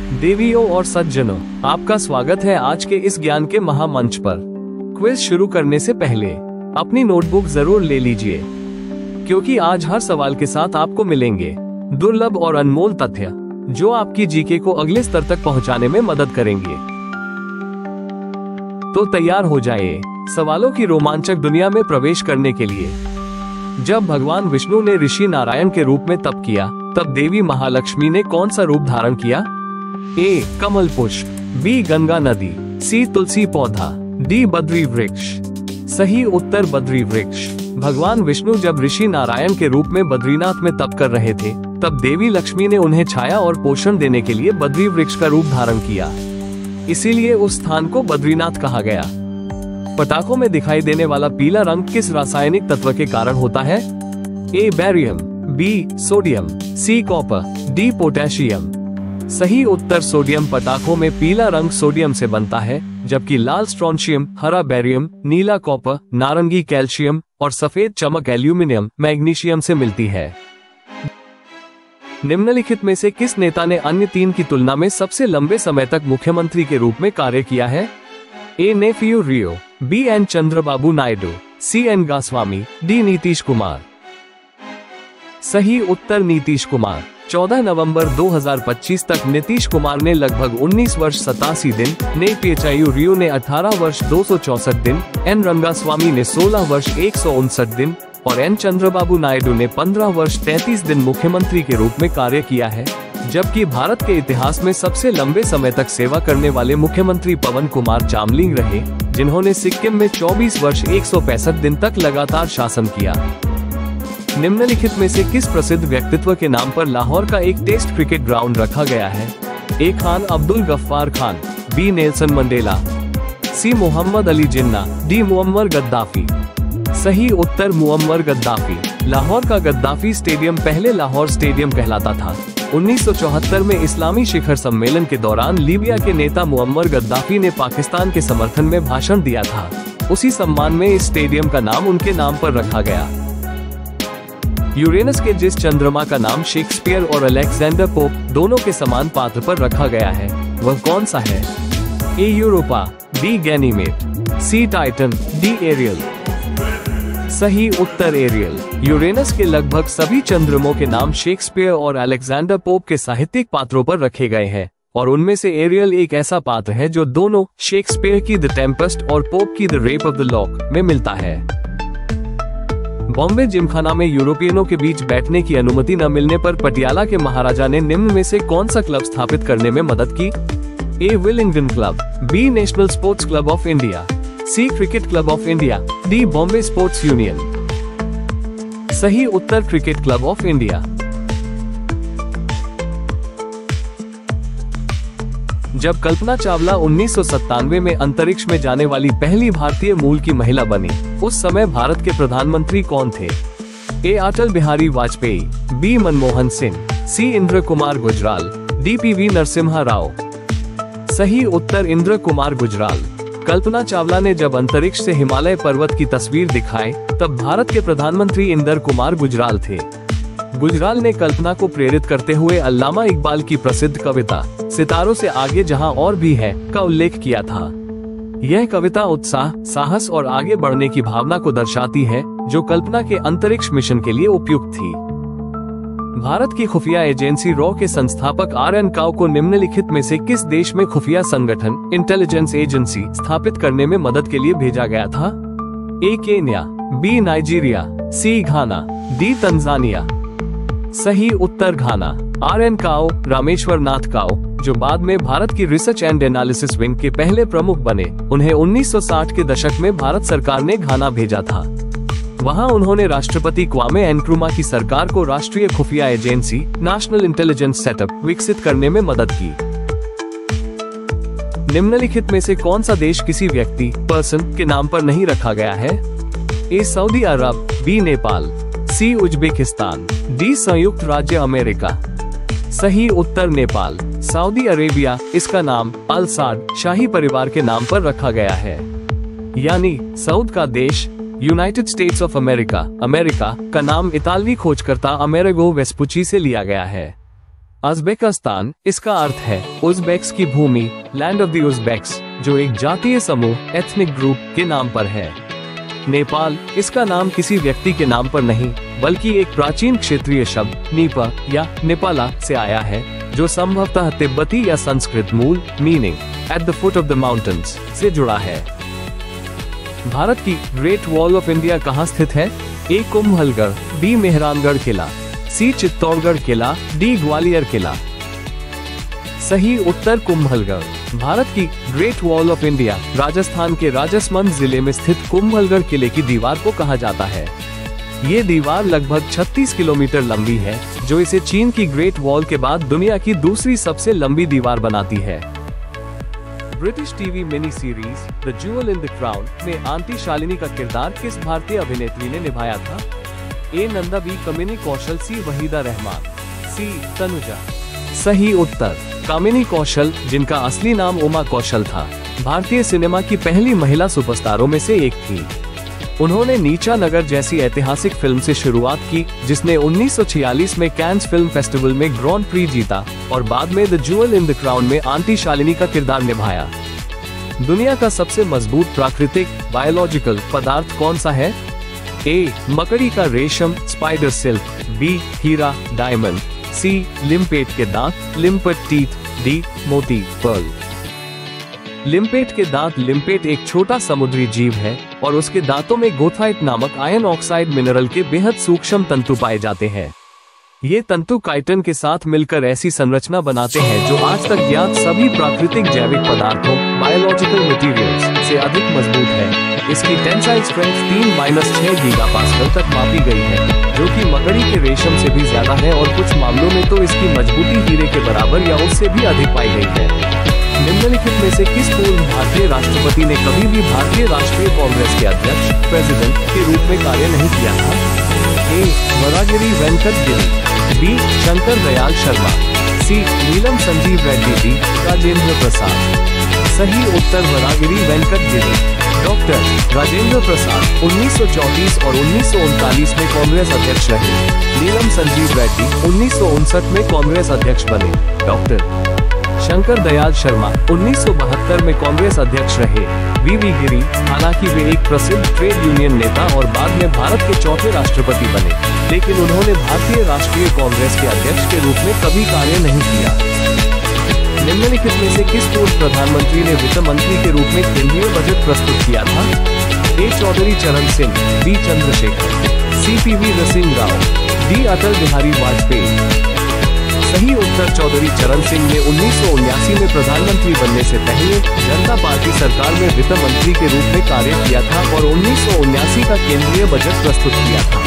देवियों और सज्जनों, आपका स्वागत है आज के इस ज्ञान के महामंच पर। क्विज शुरू करने से पहले अपनी नोटबुक जरूर ले लीजिए, क्योंकि आज हर सवाल के साथ आपको मिलेंगे दुर्लभ और अनमोल तथ्य, जो आपकी जीके को अगले स्तर तक पहुंचाने में मदद करेंगे। तो तैयार हो जाइए सवालों की रोमांचक दुनिया में प्रवेश करने के लिए। जब भगवान विष्णु ने ऋषि नारायण के रूप में तप किया, तब देवी महालक्ष्मी ने कौन सा रूप धारण किया? ए. कमल पुष्प, बी. गंगा नदी, सी. तुलसी पौधा, डी. बद्री वृक्ष। सही उत्तर बद्री वृक्ष। भगवान विष्णु जब ऋषि नारायण के रूप में बद्रीनाथ में तप कर रहे थे, तब देवी लक्ष्मी ने उन्हें छाया और पोषण देने के लिए बद्री वृक्ष का रूप धारण किया। इसीलिए उस स्थान को बद्रीनाथ कहा गया। पटाखों में दिखाई देने वाला पीला रंग किस रासायनिक तत्व के कारण होता है? A. Barium, B. Sodium, C. Copper, D. Potassium. सही उत्तर सोडियम। पटाखों में पीला रंग सोडियम से बनता है, जबकि लाल स्ट्रोंशियम, हरा बैरियम, नीला कॉपर, नारंगी कैल्शियम और सफेद चमक एल्यूमिनियम मैग्नीशियम से मिलती है। निम्नलिखित में से किस नेता ने अन्य तीन की तुलना में सबसे लंबे समय तक मुख्यमंत्री के रूप में कार्य किया है? ए. नेफियू रियो, बी. एन. चंद्रबाबू नायडू, सी. एन. गास्वामी, डी. नीतीश कुमार। सही उत्तर नीतीश कुमार। 14 नवंबर 2025 तक नीतीश कुमार ने लगभग 19 वर्ष 87 दिन, नेफियू रियो ने 18 वर्ष 264 दिन, एन. रंगास्वामी ने 16 वर्ष 159 दिन और एन. चंद्रबाबू नायडू ने 15 वर्ष 33 दिन मुख्यमंत्री के रूप में कार्य किया है। जबकि भारत के इतिहास में सबसे लंबे समय तक सेवा करने वाले मुख्यमंत्री पवन कुमार चामलिंग रहे, जिन्होंने सिक्किम में 24 वर्ष 165 दिन तक लगातार शासन किया। निम्नलिखित में से किस प्रसिद्ध व्यक्तित्व के नाम पर लाहौर का एक टेस्ट क्रिकेट ग्राउंड रखा गया है? A. Khan Abdul Ghaffar Khan, B. Nelson Mandela, C. Mohammad Ali Jinnah, D. Muammar Gaddafi. सही उत्तर मुअम्मर गद्दाफी। लाहौर का गद्दाफी स्टेडियम पहले लाहौर स्टेडियम कहलाता था। 1974 में इस्लामी शिखर सम्मेलन के दौरान लीबिया के नेता मुअम्मर गद्दाफी ने पाकिस्तान के समर्थन में भाषण दिया था। उसी सम्मान में इस स्टेडियम का नाम उनके नाम पर रखा गया। यूरेनस के जिस चंद्रमा का नाम शेक्सपियर और अलेक्जेंडर पोप दोनों के समान पात्र पर रखा गया है, वह कौन सा है? A. Europa, B. Ganymede, C. Titan, D. Ariel. सही उत्तर एरियल। यूरेनस के लगभग सभी चंद्रमों के नाम शेक्सपियर और अलेक्जेंडर पोप के साहित्यिक पात्रों पर रखे गए हैं, और उनमें से एरियल एक ऐसा पात्र है जो दोनों शेक्सपियर की द टेम्पेस्ट और पोप की the rape of the lock में मिलता है। बॉम्बे जिमखाना में यूरोपियनों के बीच बैठने की अनुमति न मिलने पर पटियाला के महाराजा ने निम्न में से कौन सा क्लब स्थापित करने में मदद की? A. Willingdon Club, B. National Sports Club of India, C. Cricket Club of India, D. Bombay Sports Union. सही उत्तर क्रिकेट क्लब ऑफ इंडिया। जब कल्पना चावला 1997 में अंतरिक्ष में जाने वाली पहली भारतीय मूल की महिला बनी, उस समय भारत के प्रधानमंत्री कौन थे? ए. अटल बिहारी वाजपेयी, बी. मनमोहन सिंह, सी. इंद्र कुमार गुजराल, डी. पी.वी. नरसिम्हा राव। सही उत्तर इंद्र कुमार गुजराल। कल्पना चावला ने जब अंतरिक्ष से हिमालय पर्वत की तस्वीर दिखाई, तब भारत के प्रधानमंत्री इंद्र कुमार गुजराल थे। गुजराल ने कल्पना को प्रेरित करते हुए अल्लामा इकबाल की प्रसिद्ध कविता सितारों से आगे जहां और भी है का उल्लेख किया था। यह कविता उत्साह, साहस और आगे बढ़ने की भावना को दर्शाती है, जो कल्पना के अंतरिक्ष मिशन के लिए उपयुक्त थी। भारत की खुफिया एजेंसी रॉ के संस्थापक आर.एन. काओ को निम्नलिखित में से किस देश में खुफिया संगठन इंटेलिजेंस एजेंसी स्थापित करने में मदद के लिए भेजा गया था? A. Kenya, B. Nigeria, C. Ghana, D. Tanzania. सही उत्तर घाना। आर.एन. काओ रामेश्वर नाथ काओ, जो बाद में भारत की रिसर्च एंड एनालिसिस विंग के पहले प्रमुख बने, उन्हें 1960 के दशक में भारत सरकार ने घाना भेजा था। वहां उन्होंने राष्ट्रपति क्वामे एनक्रुमा की सरकार को राष्ट्रीय खुफिया एजेंसी नेशनल इंटेलिजेंस सेटअप विकसित करने में मदद की। निम्नलिखित में से कौन सा देश किसी व्यक्ति पर्सन के नाम पर नहीं रखा गया है? A. Saudi Arab, B. Nepal, C. Uzbekistan, D. संयुक्त राज्य अमेरिका। सही उत्तर नेपाल। सऊदी अरेबिया, इसका नाम अल साद शाही परिवार के नाम पर रखा गया है। यानी सऊद का देश United states of America, America का नाम इतालवी खोजकर्ता अमेरिगो वेस्पुची से लिया गया है। उज़्बेकिस्तान, इसका अर्थ है उज़्बेक्स की भूमि, लैंड ऑफ द उज़्बेक्स, जो एक जातीय समूह एथनिक ग्रुप के नाम पर है। नेपाल, इसका नाम किसी व्यक्ति के नाम पर नहीं बल्कि एक प्राचीन क्षेत्रीय शब्द नीपा या नेपाला से आया है, जो संभवतः तिब्बती या संस्कृत मूल meaning at the foot of the mountains से जुड़ा है। भारत की ग्रेट वॉल ऑफ इंडिया कहाँ स्थित है? ए कुंभलगढ़, बी मेहरानगढ़ किला, सी चित्तौड़गढ़ किला, डी ग्वालियर किला। सही उत्तर कुंभलगढ़। भारत की great wall of India Rajasthan के राजसमंद जिले में स्थित कुंभलगढ़ किले की दीवार को कहा जाता है। ये दीवार लगभग 36 किलोमीटर लंबी है, जो इसे चीन की ग्रेट वॉल के बाद दुनिया की दूसरी सबसे लंबी दीवार बनाती है। British TV mini series the jewel in the crown में आंटी शालिनी का किरदार किस भारतीय अभिनेत्री ने निभाया था? A Nanda, B Kamini Kaushal, C Waheeda Rehman, C Tanuja. सही उत्तर कामिनी कौशल, जिनका असली नाम उमा कौशल था, भारतीय सिनेमा की पहली महिला सुपरस्टारों में से एक थी। उन्होंने नीचा नगर जैसी ऐतिहासिक फिल्म से शुरुआत की, जिसने 1946 में कैन्स फिल्म फेस्टिवल में ग्रैंड प्री जीता और बाद में the jewel in the crown में आंटी शालिनी का किरदार निभाया। दुनिया का सबसे मजबूत प्राकृतिक बायोलॉजिकल पदार्थ कौन सा है? ए मकड़ी का रेशम स्पाइडर सिल्क, बी हीरा डायमंड, सी लिम्पेट के दांत लिम्पेट टीथ, डी मोती पर्ल। लिम्पेट के दांत। लिम्पेट एक छोटा समुद्री जीव है और उसके दांतों में गोथाइट नामक आयन ऑक्साइड मिनरल के बेहद सूक्ष्म तंतु पाए जाते हैं। ये तंतु काइटन के साथ मिलकर ऐसी संरचना बनाते हैं जो आज तक ज्ञात सभी प्राकृतिक जैविक पदार्थों बायोलॉजिकल मटेरियल्स से अधिक मजबूत है। इसकी टेंसाइल स्ट्रेंथ 3-6 गीगापास्कल तक मापी गई है, जो कि मकड़ी के रेशम से भी ज्यादा है और कुछ मामलों में तो इसकी मजबूती हीरे के बराबर या उससे भी अधिक पाई गई है। निम्नलिखित में से किस पूर्व भारतीय राष्ट्रपति ने कभी भी भारतीय राष्ट्रीय कांग्रेस के अध्यक्ष प्रेसिडेंट के रूप में कार्य नहीं किया था? ए वरागिरी वेंकट गिरी, बी शंकर दयाल शर्मा, सी नीलम संजीव रेड्डी, डी राजेंद्र प्रसाद। सही उत्तर वरागिरी वेंकट गिरी। डॉक्टर राजेंद्र प्रसाद 1934 और 1939 में कांग्रेस अध्यक्ष रहे। नीलम संजीव रेड्डी 1959 में कांग्रेस अध्यक्ष बने। डॉक्टर शंकर दयाल शर्मा 1972 में कांग्रेस अध्यक्ष रहे। वीवी गिरी, हालांकि वे एक प्रसिद्ध ट्रेड यूनियन नेता और बाद में भारत के चौथे राष्ट्रपति बने, लेकिन उन्होंने भारतीय राष्ट्रीय कांग्रेस के अध्यक्ष के रूप में कभी कार्य नहीं किया। निम्नलिखित में से किस पूर्व प्रधानमंत्री ने वित्त मंत्री के रूप में केंद्रीय बजट प्रस्तुत किया था? ए चौधरी चरण सिंह, बी चंद्रशेखर, सी पीवी नरसिंह राव, डी अटल बिहारी वाजपेयी। सही उत्तर चौधरी चरण सिंह ने 1979 में प्रधानमंत्री बनने से पहले जनता पार्टी सरकार में वित्त मंत्री के रूप में कार्य किया था और 1979 का केंद्रीय बजट प्रस्तुत किया था।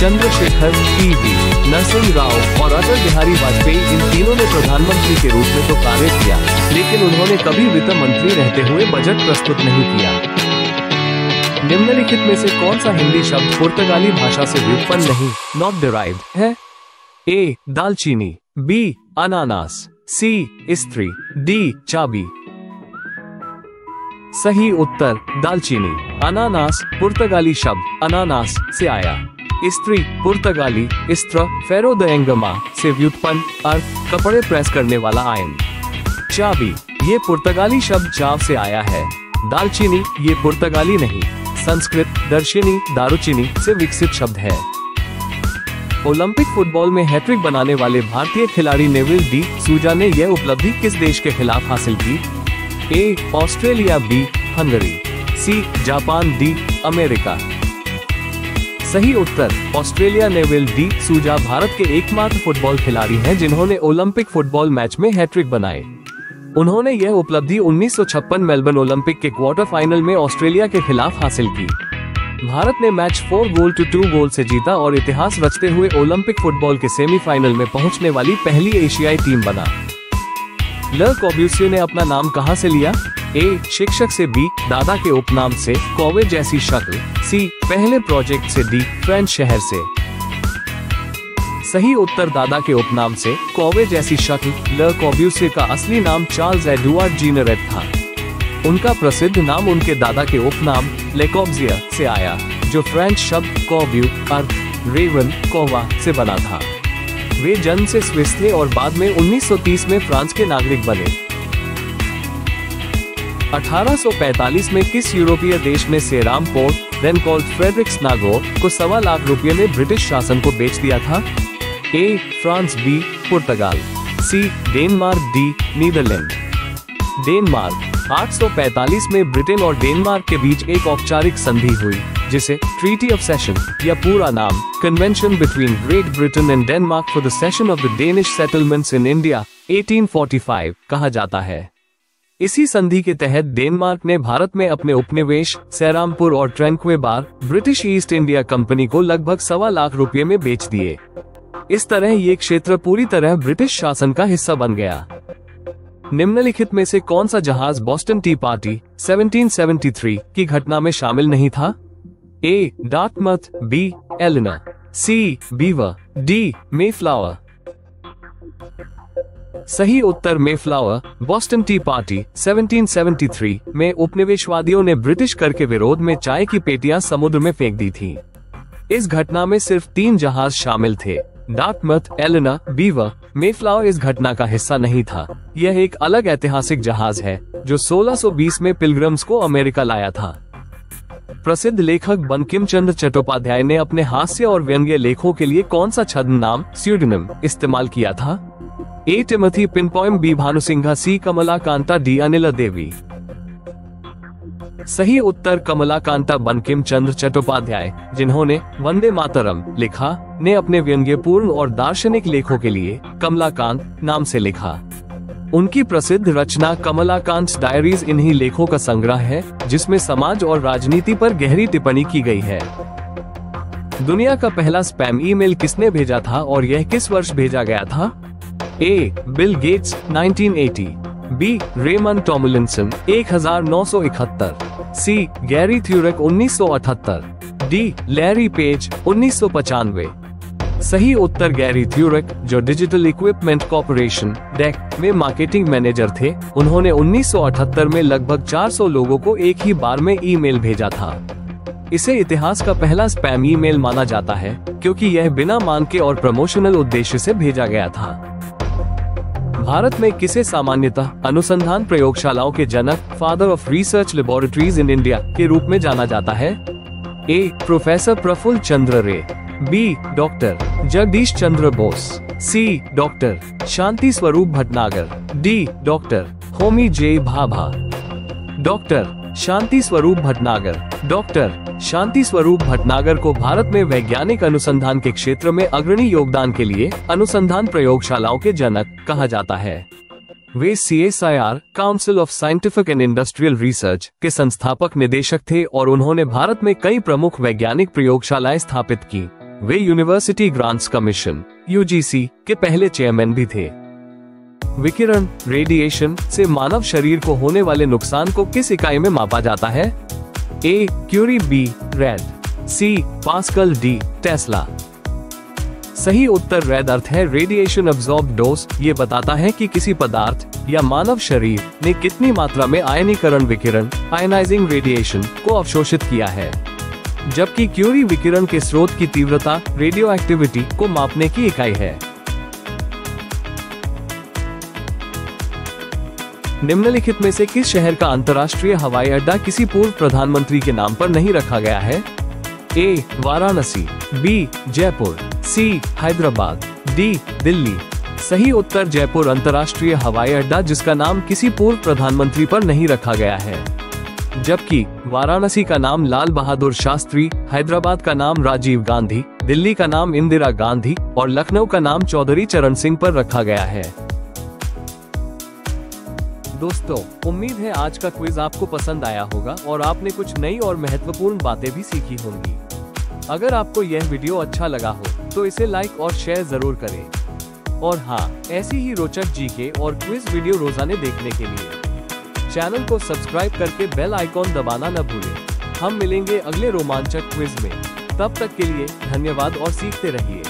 चंद्रशेखर, पीवी नरसिंह राव और अटल बिहारी वाजपेयी, इन तीनों ने प्रधानमंत्री के रूप में तो कार्य किया, लेकिन उन्होंने कभी वित्त मंत्री रहते हुए बजट प्रस्तुत नहीं किया। निम्नलिखित में से कौन सा हिंदी शब्द पुर्तगाली भाषा से व्युत्पन्न नहीं नॉट डिराइव्ड है? ए दालचीनी, बी अनानास, सी स्त्री, डी चाबी। सही उत्तर दालचीनी। अनानास पुर्तगाली शब्द अनानास से आया। स्त्री पुर्तगाली स्त्र फेरो द एंगमा से व्युत्पन्न, अर्थ कपड़े प्रेस करने वाला आयन। चाबी ये पुर्तगाली शब्द चाव से आया है। दालचीनी ये पुर्तगाली नहीं, संस्कृत दर्शिनी दारुचीनी से विकसित शब्द है। ओलंपिक फुटबॉल में हैट्रिक बनाने वाले भारतीय खिलाड़ी नेविल डी सूजा ने यह उपलब्धि किस देश के खिलाफ हासिल की? A Australia, B Hungary, C Japan, D America. सही उत्तर ऑस्ट्रेलिया। नेविल डी सूजा भारत के एकमात्र फुटबॉल खिलाड़ी हैं जिन्होंने ओलंपिक फुटबॉल मैच में हैट्रिक बनाए। उन्होंने यह उपलब्धि 1956 मेलबर्न ओलंपिक के क्वार्टर फाइनल में ऑस्ट्रेलिया के खिलाफ हासिल की। भारत ने मैच 4-2 गोल से जीता और इतिहास रचते हुए ओलंपिक फुटबॉल के सेमीफाइनल में पहुंचने वाली पहली एशियाई टीम बना। ल कॉब्यूसिए ने अपना नाम कहां से लिया? ए शिक्षक से, बी दादा के उपनाम से कौवे जैसी शक्ल, सी पहले प्रोजेक्ट से, डी फ्रेंच शहर से। सही उत्तर दादा के उपनाम से कौवे जैसी शक्ल। ल कॉब्यूसिए का असली नाम चार्ल्स एडुआर्ड जीनरेट था। उनका प्रसिद्ध नाम उनके दादा के उपनाम ले कॉब्जियर से आया, जो फ्रेंच शब्द कॉब्यू अर्थ रेवन कौवा से बना था। वे जन्म से स्विस थे और बाद में 1930 में फ्रांस के नागरिक बने। 1845 में किस यूरोपीय देश ने सेराम पोर्ट, देन कॉल्ड फ्रेडरिक्सनागोर, को ₹1.25 लाख में ब्रिटिश शासन को बेच दिया था? ए फ्रांस, बी पुर्तगाल, C Denmark, D Netherland. Denmark. 845 में ब्रिटेन और डेनमार्क के बीच एक औपचारिक संधि हुई, जिसे ट्रीटी ऑफ सेशन या पूरा नाम convention between great Britain and Denmark for the session of the Danish settlements in India 1845 कहा जाता है। इसी संधि के तहत डेनमार्क ने भारत में अपने उपनिवेश सेरामपुर और ट्रैंक्वेबार ब्रिटिश ईस्ट इंडिया कंपनी को लगभग ₹1.25 लाख में बेच दिए। इस तरह ये क्षेत्र पूरी तरह ब्रिटिश शासन का हिस्सा बन गया। निम्नलिखित में से कौन सा जहाज बॉस्टन टी पार्टी 1773 की घटना में शामिल नहीं था? ए डार्टमथ, बी एलेना, सी बीवर, डी मेफ्लावर। सही उत्तर मेफ्लावर। बॉस्टन टी पार्टी 1773 में उपनिवेशवादियों ने ब्रिटिश कर के विरोध में चाय की पेटियां समुद्र में फेंक दी थी। इस घटना में सिर्फ 3 जहाज शामिल थे, डार्टमथ, एलेना, बीवर। मेफ्लावर इस घटना का हिस्सा नहीं था। यह एक अलग ऐतिहासिक जहाज है जो 1620 में पिलग्रिम्स को अमेरिका लाया था। प्रसिद्ध लेखक बंकिम चंद्र चट्टोपाध्याय ने अपने हास्य और व्यंग्य लेखों के लिए कौन सा छद्म नाम स्यूडोनिम इस्तेमाल किया था? ए टिमोथी पिनपोएम, बी भानुसिंघा, सी कमला कांता, डी अनिला देवी। सही उत्तर कमला कांता। बंकिम चंद्र चट्टोपाध्याय, जिन्होंने वंदे मातरम लिखा, ने अपने व्यंग्यपूर्ण और दार्शनिक लेखों के लिए कमलाकांत नाम से लिखा। उनकी प्रसिद्ध रचना कमलाकांत डायरीज इन्हीं लेखों का संग्रह है, जिसमें समाज और राजनीति पर गहरी टिप्पणी की गई है। दुनिया का पहला स्पैम ईमेल किसने भेजा था और यह किस वर्ष भेजा गया था? A Bill Gates 1980, B Raymond Tomlinson 1971, C Gary Thuerk 1978, D Larry Page 1995। सही उत्तर गैरी थ्यूरेक, जो डिजिटल इक्विपमेंट कॉर्पोरेशन डेक में मार्केटिंग मैनेजर थे, उन्होंने 1978 में लगभग 400 लोगों को एक ही बार में ईमेल भेजा था। इसे इतिहास का पहला स्पैम ईमेल माना जाता है, क्योंकि यह बिना मांग के और प्रमोशनल उद्देश्य से भेजा गया था। भारत में किसे सामान्यतः अनुसंधान प्रयोगशालाओं के जनक, father of research laboratories in India के रूप में जाना जाता है? ए प्रोफेसर प्रफुल्ल चंद्र रे, बी डॉक्टर जगदीश चंद्र बोस, सी doctor Shanti Swarup Bhatnagar, D doctor Homi जे भाभा। डॉक्टर शांति स्वरूप भटनागर। डॉक्टर शांति स्वरूप भटनागर को भारत में वैज्ञानिक अनुसंधान के क्षेत्र में अग्रणी योगदान के लिए अनुसंधान प्रयोगशालाओं के जनक कहा जाता है। वे CSIR council of scientific and industrial research के संस्थापक निदेशक थे और उन्होंने भारत में कई प्रमुख वैज्ञानिक प्रयोगशालाएं स्थापित की। वे यूनिवर्सिटी ग्रांट्स कमीशन UGC के पहले चेयरमैन भी थे। विकिरण रेडिएशन से मानव शरीर को होने वाले नुकसान को किस इकाई में मापा जाता है? ए क्यूरी, बी रेड, सी पास्कल, डी टेस्ला। सही उत्तर रेड अर्थ है रेडिएशन अब्सॉर्ब डोज। ये बताता है कि किसी पदार्थ या मानव शरीर ने कितनी मात्रा में आयनीकरण विकिरण आयनाइजिंग रेडिएशन को अवशोषित किया है, जबकि क्यूरी विकिरण के स्रोत की तीव्रता रेडियो एक्टिविटी को मापने की इकाई है। निम्नलिखित में से किस शहर का अंतर्राष्ट्रीय हवाई अड्डा किसी पूर्व प्रधानमंत्री के नाम पर नहीं रखा गया है? ए वाराणसी, बी जयपुर, सी हैदराबाद, डी दिल्ली। सही उत्तर जयपुर अंतर्राष्ट्रीय हवाई अड्डा, जिसका नाम किसी पूर्व प्रधानमंत्री पर नहीं रखा गया है, जबकि वाराणसी का नाम लाल बहादुर शास्त्री, हैदराबाद का नाम राजीव गांधी, दिल्ली का नाम इंदिरा गांधी और लखनऊ का नाम चौधरी चरण सिंह पर रखा गया है। दोस्तों, उम्मीद है आज का क्विज आपको पसंद आया होगा और आपने कुछ नई और महत्वपूर्ण बातें भी सीखी होंगी। अगर आपको यह वीडियो अच्छा लगा हो तो इसे लाइक और शेयर जरूर करें। और हाँ, ऐसी ही रोचक जीके और क्विज वीडियो रोजाना देखने के लिए चैनल को सब्सक्राइब करके बेल आइकॉन दबाना न भूलें। हम मिलेंगे अगले रोमांचक क्विज में। तब तक के लिए धन्यवाद और सीखते रहिए।